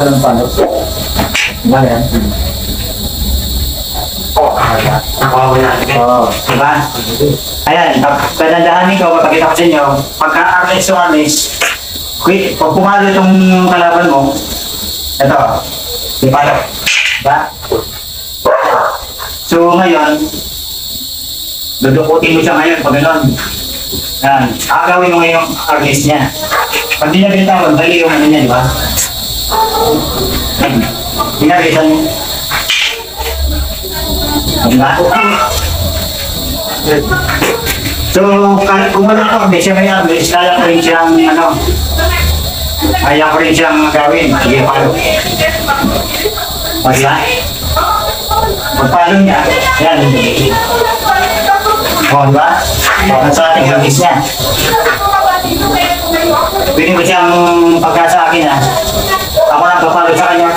pala ng palo. Diba yan? Nakuha mo na. Oo. Diba? Ayan, padandahanin ko, mapakita ko sa inyo. Pagka-arnes o arnes, pag pumalo itong kalaban mo, ito, di palo. Diba? So ngayon, dudukutin mo siya ngayon pag gano'n. Yan. Agawin mo ngayong arnes niya. Pag di niya binitawan, dali yung ano niya, di ba? Pinarisan mo. Diba? So, kung wala ko, siya may arnes, kaya ko rin siyang, kaya ko rin siyang gawin. Sige, palo. Diba? Pagpalo niya, yan. O, diba? Nasa ating arnes niya. Pwede mo siyang pagka sa akin, ha? Ako na papalo sa kanya.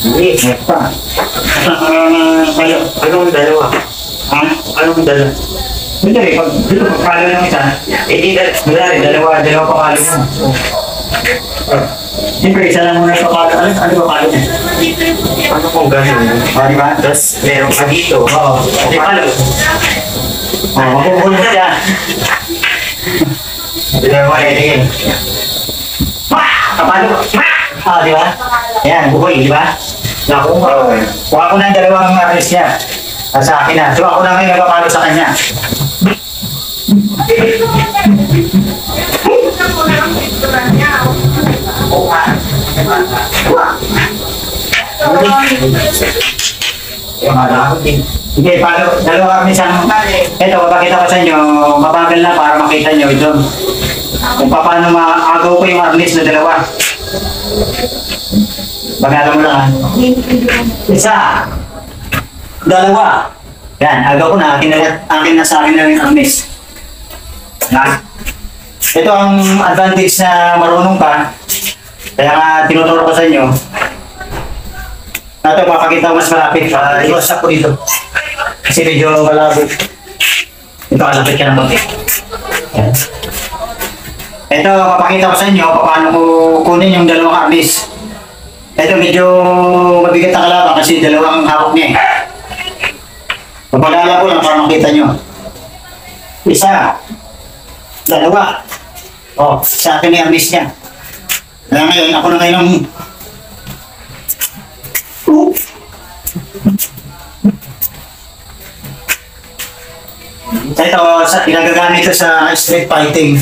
Hindi, pa. Anong dalawa? Ha? Anong dalawa? Hindi, dito pagpalo ng isa. Dalawa papalo mo. Siyempre, isa lang muna papalo. Ano papalo mo? Ano kung gano'n? O, diba? Tapos meron ka dito. Oo, papalo. O, mapupunod siya. Dalawa eh. Kapalo. Ah, di ba? Ayan, buhay, di ba? Naku, kuha ko na ang dalawang arnes niya. Sa akin na. So ako na ngayon nagpapalo sa kanya. Sige, palo. Dalawang arnes ang... Ito, mapakita ko sa inyo. Mabagal na para makita nyo ito. Kung paano maagaw ko yung arnes na dalawa. Bagala mo lang, ha? Isa. Dalawa. Yan, agaw ko na. Akin na sa akin na yung arnes. Yan. Ito ang advantage na marunong ka. Kaya nga tinuturo ko sa inyo. Ito, makakita ko mas malapit. Iwas ako dito. Kasi medyo malabo. Ito, kalapit ka ng konti. Yan. Ito, papakita ko sa inyo paano ko kunin yung dalawang arnes. Ito, medyo mabigat na kalaban kasi dalawang hawak niya eh. Papagala ko lang para makita nyo. Isa. Dalawa. O, sa akin yung arnes niya. Kaya ngayon, ako na ngayon ang... Ito, pinagagamit ito sa street fighting.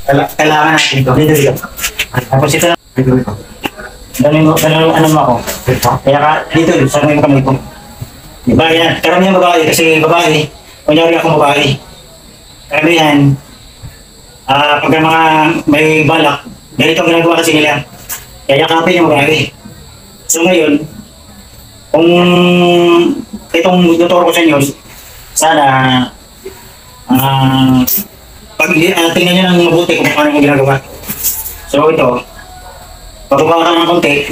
Kailangan natin ito. Dito. Tapos ito na. Ganun ano mo ako. Kaya ka, dito, sa mga kamay ko. Diba yan? Karamihan babae, kasi babae. Kunyari akong babae. Karamihan, pagka mga may balak, ganito ang ginagawa kasi nila. Kaya yakapin yung babae. So ngayon, kung itong tuturo ko sa inyo, sana, pag tingnan nyo ng mabuti kung paano yung ginagawa. So ito, pababa ka ng konti.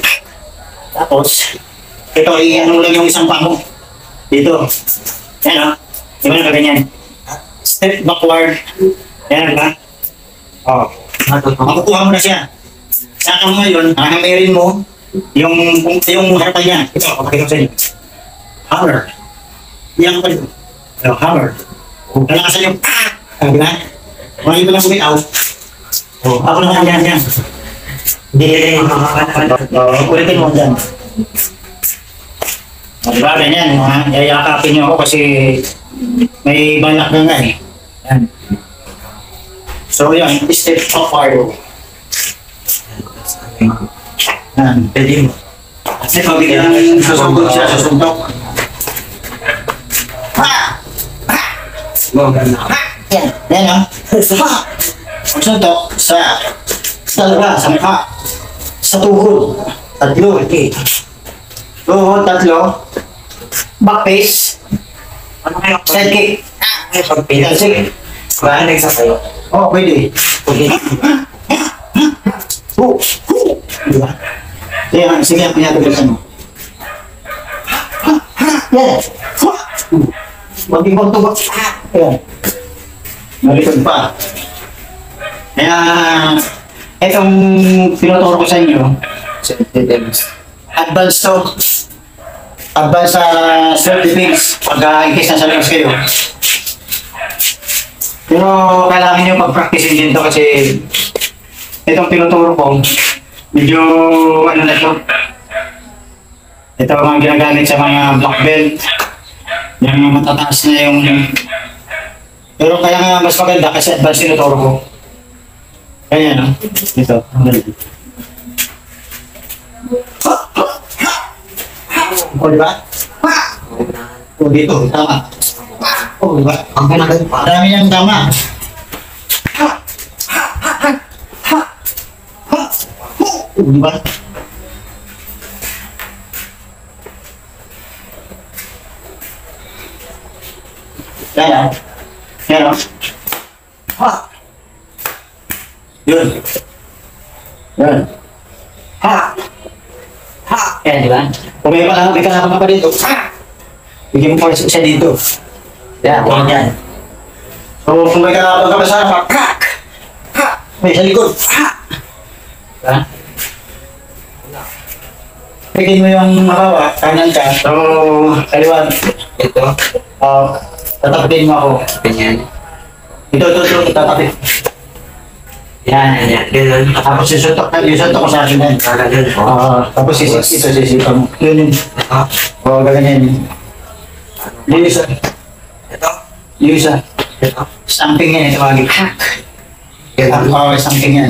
Tapos, ito, i-ano lang yung isang pamo. Dito. Yan o. Di ba nakaganyan? Step backward. Yan ba? O. Makukuha mo na siya. Saka mo ngayon, hahamirin mo yung harapan niya. Ito, kapakita ko sa inyo. Hammer. Yan pa dito. Hammer. Kalakasan yung di ba? Kung hindi mo lang bumitaw. Ako naman yan. Hindi. Ulitin mo dyan. Diba, ganyan. Yayakapin niyo ako kasi may balak na nga eh. Yan. So yan, step forward. Yan. Pwede mo. Kasi pabigyan ng susugod siya, susundok. Yan. Yan o. Susundok sa dalawa, sa mukha. Sa tuhod. Tatlo. Okay. Tuhod, tatlo. Back face. Ano kayo? Side kick. Pagpilas. Sige. Kaya nagsa kayo. Oo, pwede. Okay. Diba? Sige, ang pinatagalisan mo. Yan. Huwag ibang tubak. Yan. Malikod pa. Kaya, itong pinuturo ko sa inyo, advance to. Advance sa self-defense pag in case nasa labas kayo. Pero kailangan nyo pag-practice din to kasi itong pinuturo ko, medyo ano na to. Ito ang ginagamit sa mga black belt. Yung matataas na yung... Pero kaya nga mas maganda kasi advance tinuturo ko. Kaya no? Ito. O diba? O dito, tama. O diba? Ang ganagal pa. Marami niyang tama. O diba? Kaya, kaya, ha! Yun. Yun. Ha! Ha! Kaya, di ba? Kung may kalama pa dito, ha! Bigyan mo pa siya dito. Yan, yan. So, kung may kalama ka pa sa harap, ha! Ha! May sa likod, ha! Diba? Pagin mo yung mabawa, kanan ka. So, kaliwan. Ito. Tatapitin mo ako. Ganyan. Ito, tatapit. Yan. Ganyan. Ganyan. Tapos isuntok ko sa akin yan. Ganagal po. Tapos ito sisipan mo. Yun yun. Ito. Oo, ganyan. Yung isa. Ito. Yung isa. Ito. Stamping yan, ito tawagin. Ganyan. Oo, stamping yan.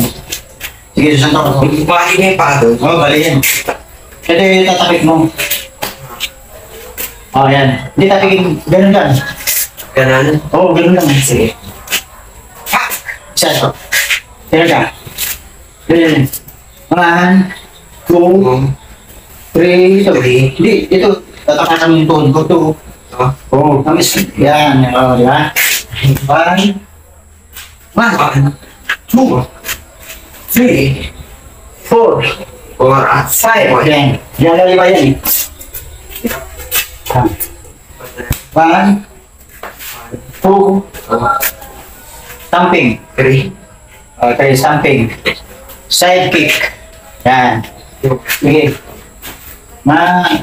Sige, susuntok ako. Balik na yung pato. Oo, bali yan. Ito yung tatapit mo. Yan. Hindi tapikin. Ganun lang. Ganun. Oo, ganun lang. Sige. Isa ito. Ganun ka. Ganun. 1, 2, 3, ito. Hindi, ito. Tatakasan mo yung tuhod ko. Ito. Ito. Oo, tamis. Yan. Oo, di ba? 1, 2, 3, 4, 5. Yan. Yan lang iba yan eh. 1, 2, stamping. 3. Okay, stamping. Side kick. Yan. Sige.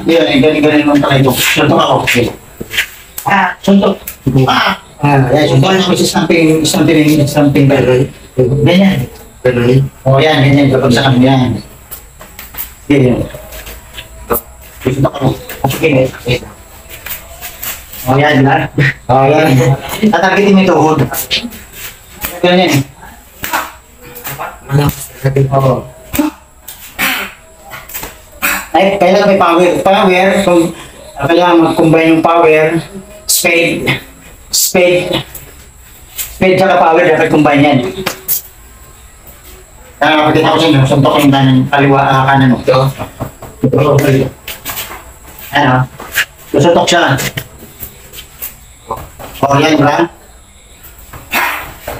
Yun, galing mo talaga ito. Suntok ako. Okay. Suntok. Yan, suntok ako sa stamping. Ganyan. Ganun. Yan, ganyan. Kapag sa kamo, yan. Ganyan. Suntok ako. Okay. Yan, diba? Yan. Tatakitin mo yung tuhod. Ganyan. Malakas talaga. Oo. Ay, kailangan may power. Power, kung kailangan mag-combine yung power, speed tsaka power, dapat combine yan. Kaya kapatid ako sa'yo, suntok yung kanan, kanan mo. Ito. Ano? Susuntok siya. O, yan, diba?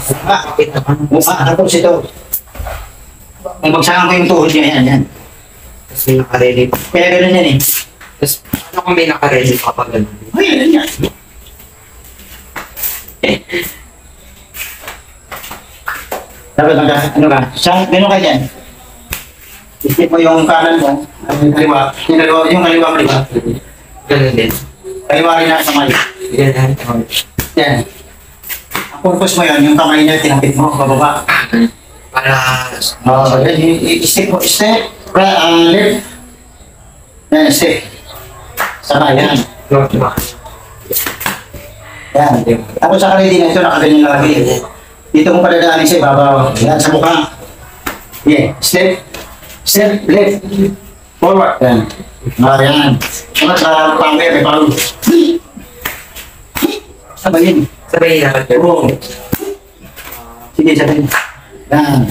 Kapit naman. Tapos ito. Kung bagsakan ko yung tuhod niya, yan. Tapos may nakaredy pa. Kaya gano'n yan eh. Tapos ano kung may nakaredy pa pag ganun? Ay, yan yan. Dapat ano ka? Gano'n ka dyan. Isip mo yung kanan mo, yung kaliwa, yung kaliwa mo, diba? Ganun din. Kaliwa rin na sa kamay. Ganun. Yan. Ang purpose mo yun, yung kamay niya, tinapit mo, bababa. Para... Yan, step mo, left. Yan, step. Saka, yan. Yan. Tapos sa kalidi na ito, nakaganyan lagi. Dito mo padadaanin sa ibabaw. Yan, sa mukha. Yeah, step. Step, left. Forward. Yan. Yan. Mga sa power, may power. Sabayin. Sabay dapat yun. Oo. Sige, sabayin. Yan.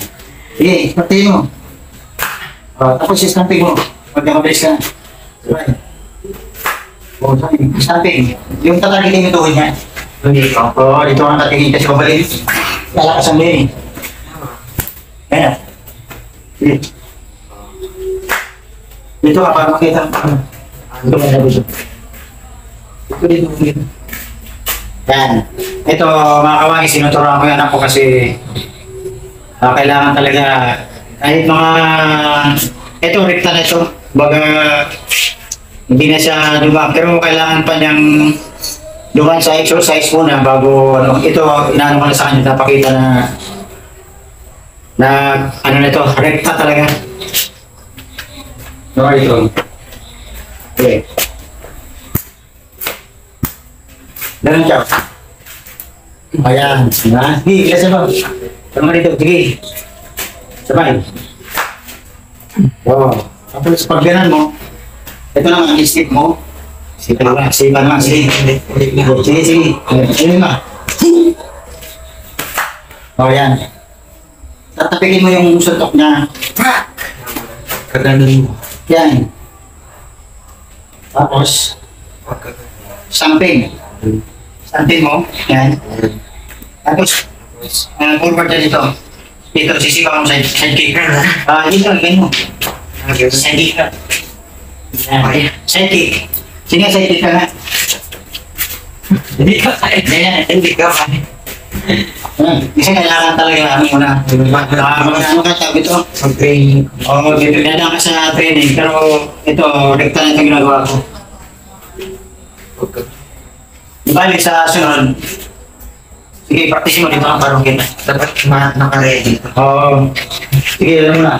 Sige, pati mo. Tapos stamping mo. Pagkakabilis ka. Sabay. O, stamping. Yung tatagitin yung tuhod niya. Dito. Oo, dito ang tatingin kasi pabalik. Lalakasan mo yun eh. Kaya. Sige. Dito ka para makita. Ito ka na dito. Yan. Ito, mga kawangis, sinuturuan ko yung anak ko kasi kailangan talaga kahit mga ito, rekta na ito. Baga, hindi na siya dumaan. Pero kailangan pa niyang dumaan sa exercise muna bago ano. Ito, inaano ko na sa kanya, napakita na ano na ito, rekta talaga. Okay, ito. Okay. Ganun siya. Ayan. Diba? Sige, kasi mo. Tama dito. Sige. Sabay. Wow. Tapos pag ganan mo, ito lang ang step mo. Sige na. Sige na. Sige. Sige, sige. Sige na. O, yan. Tatapikin mo yung suntok niya. Kaganon mo. Yan. Tapos, samping. Samping mo. Yan. Tapos, forward na dito. Dito, sisipa mo sa side kick. Dito, ganyan mo. Side kick ka. Yan. Side kick. Sige, side kick ka nga. Hindi ka kaya. Hindi ka kaya. Kasi kailangan talaga ano muna. Ano ka sabi ito? Mag-training. Oo, dadaan ka sa training. Pero ito, rekta na ito ginagawa ko. Balik sa sunod. Sige, practice mo dito ang parang kita. Dapat naka-ready. Oo. Sige, alam mo na.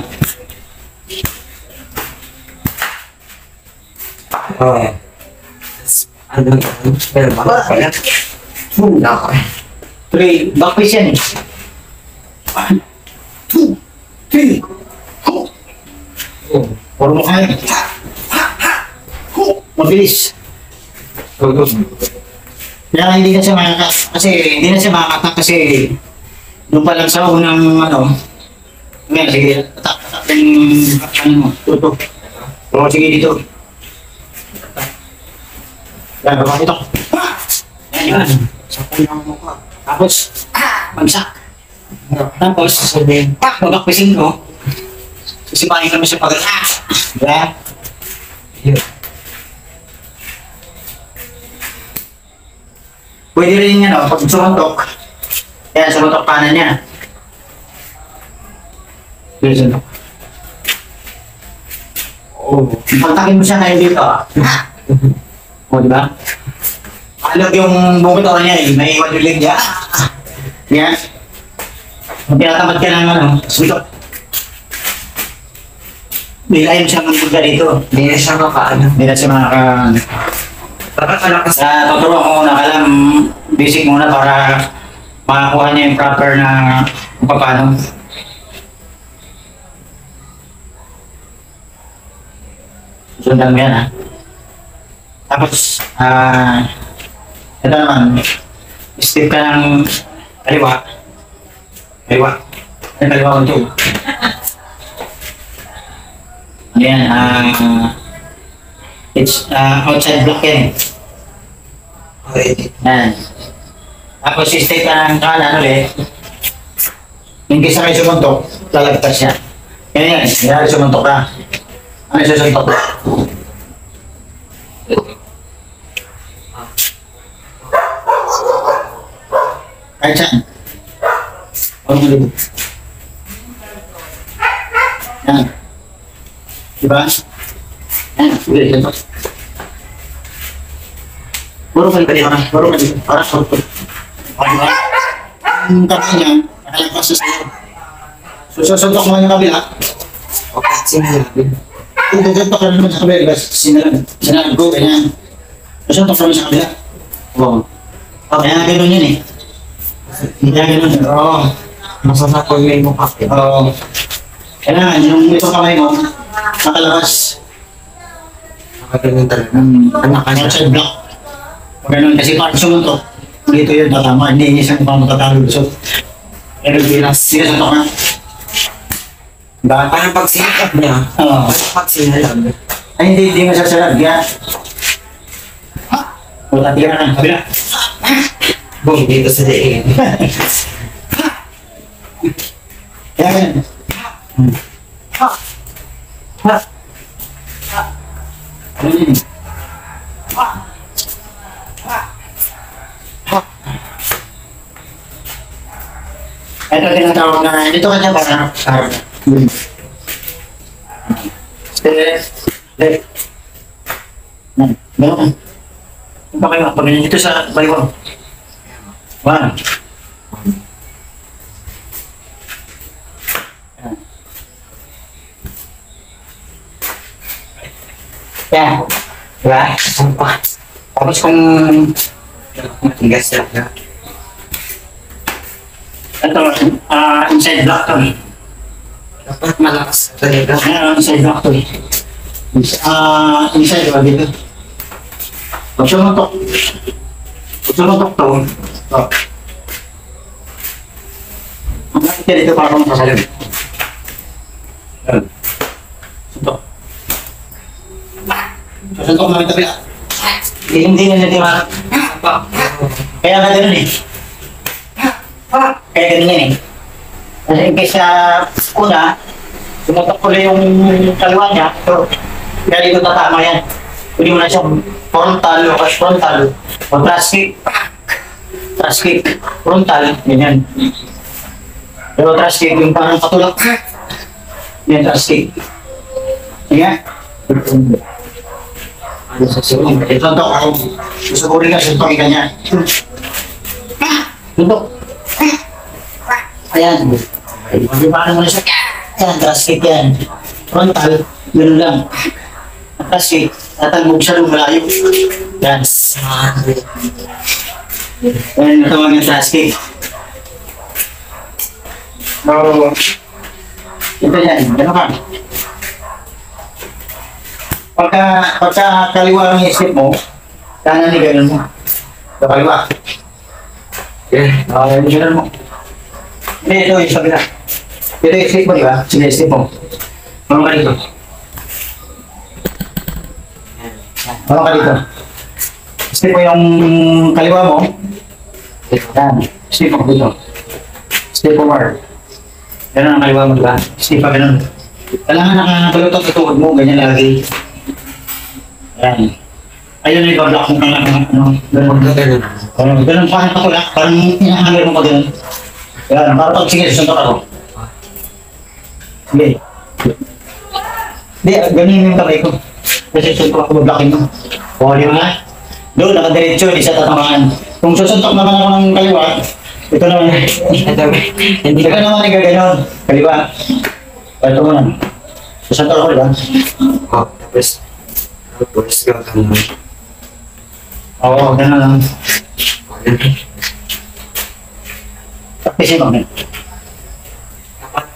Oo. Ano yun? Pero baka. Wala ka. 3, backface yan eh. 1, 2, 3. Puro mo kaya. Mabilis. Kaya hindi na siya makakata kasi doon pa lang sa unang ano. Ngayon, sige, tatak yung mo, tutok. O, sige dito. Yan, baba ito. Yan, yan. Sakay lang mo ka. Tapos, bagsak. Tapos, babakpisin ko. Sisipahin kami sa pag diba? Pwede rin yan, pag sumuntok. Yan, sumuntok kanan niya. Pwede sumuntok. Pagtakin mo siya kayo dito. O, diba? Alag yung bukit ako niya eh, may iwan yung leg niya. Yan. Kung tinatamad ka ng ano, sumuntok. Bilayin mo siya ng bulga dito. Hindi na siya makaano. Hindi na siya makaka... Dapat malakas. Tuturo ko muna, basic muna para makakuha niya yung proper na kung paano. Sundan mo yan ha. Tapos, ito naman, step ka ng kaliwa. Kaliwa. Yung kaliwa ko ito. Ayan, it's outside block yan eh. Ready. Yan. Tapos step ka ng kanan ulit. Hindi sa kayo sumuntok, lalagpas siya. Yan yan, yan sumuntok ka. Ano yung susuntok ka? Kahit saan. Huwag mo libog. Yan. Diba? Yan, ulit, yan. Puro ka dito, puro ka dito, para sa puro. Diba? Ang kamay niya, nakalagpas sa sayo. Susuntok mo yung kabila. Okay, sinabi. Kung tutuntok ka naman sa kabila, sinalag ko, ganyan. Susuntok ka naman sa kabila. Oo. Kaya gano'n yun eh. Kaya gano'n yun. Oo. Masasakol na yung mukha. Oo. Kailangan, yung ito kamay mo, nakalabas. Nakaganon talaga. Anak ka outside block. Ganun kasi parang sumuntok. Dito yun, tatama. Hindi niya siyang pamatatalulusot. Pero bilang sinasuntok na. Diba? Parang pag sinakap niya, Oo. parang pag sinalag. Ay, hindi masasalag. Kaya, wala tira na. Kabila. Boom, dito sa diin. Kaya ganun. Ano yun? Dito ka dyan para harap. Step. Gano'n. Ba kayo? Pag dito sa baywang. 1. Yan. Diba? Tapos kung Matigas talaga. ito, inside block to eh. Dapat malakas talaga. Ayan, inside block to eh. Inside, diba dito? Pag sumutok to, ito. Ang nakit ka dito para kung sasalib. Ayan. Suntok. Suntok na rin tabi. Hindi na natin ma... Kaya nga ganun eh. Kaya ganun yan eh. Kasi in case na una, sumutok ko lang yung kaliwa niya, so, kaya dito tatama yan. Pwede mo na siyang frontal o cash frontal o trash kick, frontal, ganyan. Pero trash kick yung parang patulak. Yan, trash kick. Sige. Ito ako. Susugurin ka, suntokin ka niya. Suntok. Ayan. Paano mo na siya? Ayan, trash kick yan. Frontal, gano'n lang. Trash kick, tatalbog siya nung malayo. Yan. Ayan, ito mga trash kick. So, ito yan, gano'n ka. Pagka kaliwa ang isip mo, kanan ni gano'n mo. Sa kaliwa. Yan, gano'n mo. Hindi, ito yung sabi na. Ito yung isip mo, di ba? Sige, isip mo. Marunong ka dito. Marunong ka dito. Isip mo yung kaliwa mo. Yan, isip mo dito. Step forward. Ganun ang kaliwa mo, di ba? Isip pa ganun. Kailangan nakabalutog sa tuhod mo, ganyan lagi. Yan. Ayun yung block mo kaya ano, ganun. Ganun pa ang patulak, parang hinahangal mo pa ganun. Yan, para pag sige, susuntok ako. Sige. Hindi, ganun yung kamay ko. Kasi susuntok ako, bablokin mo. O, di ba? Doon, nakadiretso, di sa tatamaan. Kung susuntok naman ako ng kaliwa, ito naman. Ito naman yung gaganon. Kaliwa. Ito mo na. Susuntok ako, di ba? Tapos gagawin. Oo, gano'n lang. Tapisin mo. Dapat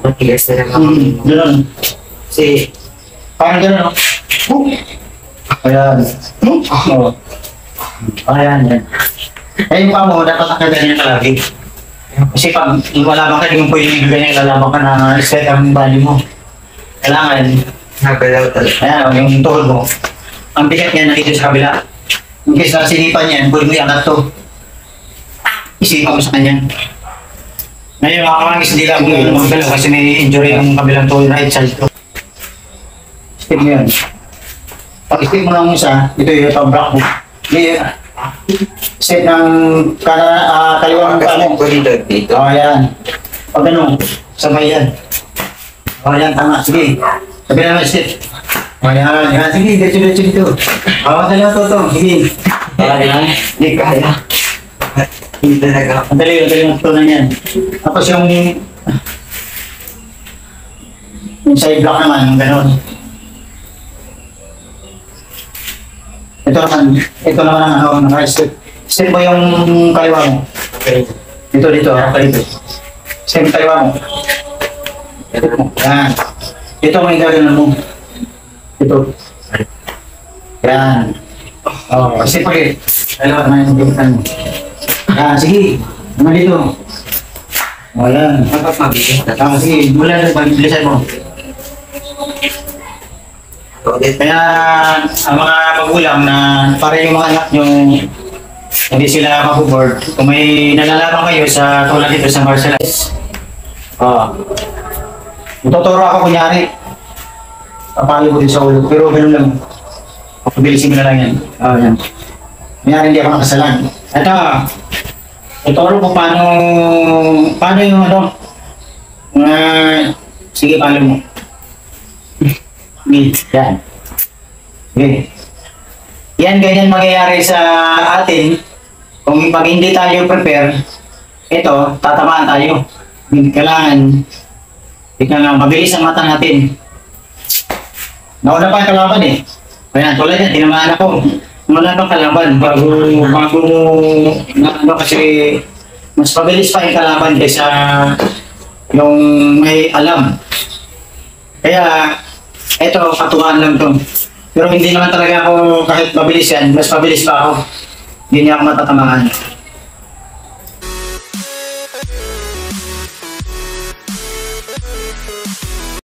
matigas na lang ako. Gano'n. Kasi, Parang gano'n, no? Ayan. Oo. Ayan, yan. Eh, yung pa mo, dapat nakaganyan ka lagi. Kasi pag wala ka, yung pwede yung ganyan, lalaban ka na set ang value mo. Kailangan, nagalaw talaga. ayan, yung tuhod mo. Ang bigat niya nakita sa kabila. In case na sinipan niyan, pwede mo iangat to. Isipan mo sa kanya. Ngayon, mga kamangis, hindi lang mo magalaw kasi may injury yung kabilang tuhod, right side to. Step mo yan. Pag step mo lang isa, ito yung pang-block mo. Hindi, step ng kaliwang mukha mo. Dito. O, ayan. Pag ano, sabay yan. O, ayan, tama. Sige. Sabi naman, step. O, ayan. Ayan, sige, dito dito. O, dali mo to. Sige. O, ayan. Hindi kaya. Hindi talaga. Madali mo ito na yan. Tapos yung side block naman, yung gano'n. Ito naman ang ano, naka-step. Step mo yung kaliwa mo. Okay. Dito, dito. Step yung kaliwa mo. Step mo. Yan. Ito mo yung gagawin mo. Ito. Yan. O, step pa rin. Kaliwa naman yung gagawin mo. Yan, sige. Naman dito. O, yan. Dapat mabigat na. Sige, mula na, pag-bilisan mo. Kaya ang mga magulang na para yung mga anak nyo hindi sila makuboard, kung may nalalaman kayo sa tulad dito sa martial arts, tuturo ako kunyari, papalo ko din sa ulo, pero ganun lang, pabilisin mo na lang yan. Yan. Kunyari hindi ako nakasalan. Ito, tuturo ko paano yung ano, Sige, palo mo. Yan. Okay. Yan, ganyan mangyayari sa atin. Kung pag hindi tayo prepare, ito, tatamaan tayo. Kailangan, tingnan nga, mabilis ang mata natin. Nauna pa ang kalaban eh. Kaya tulad yan, tinamaan ako. Wala pang kalaban bago ano kasi mas mabilis pa yung kalaban kaysa yung may alam. Kaya, eto, katuwaan lang to. Pero hindi naman talaga ako, kahit mabilis yan, mas mabilis pa ako. Hindi niya ako matatamaan.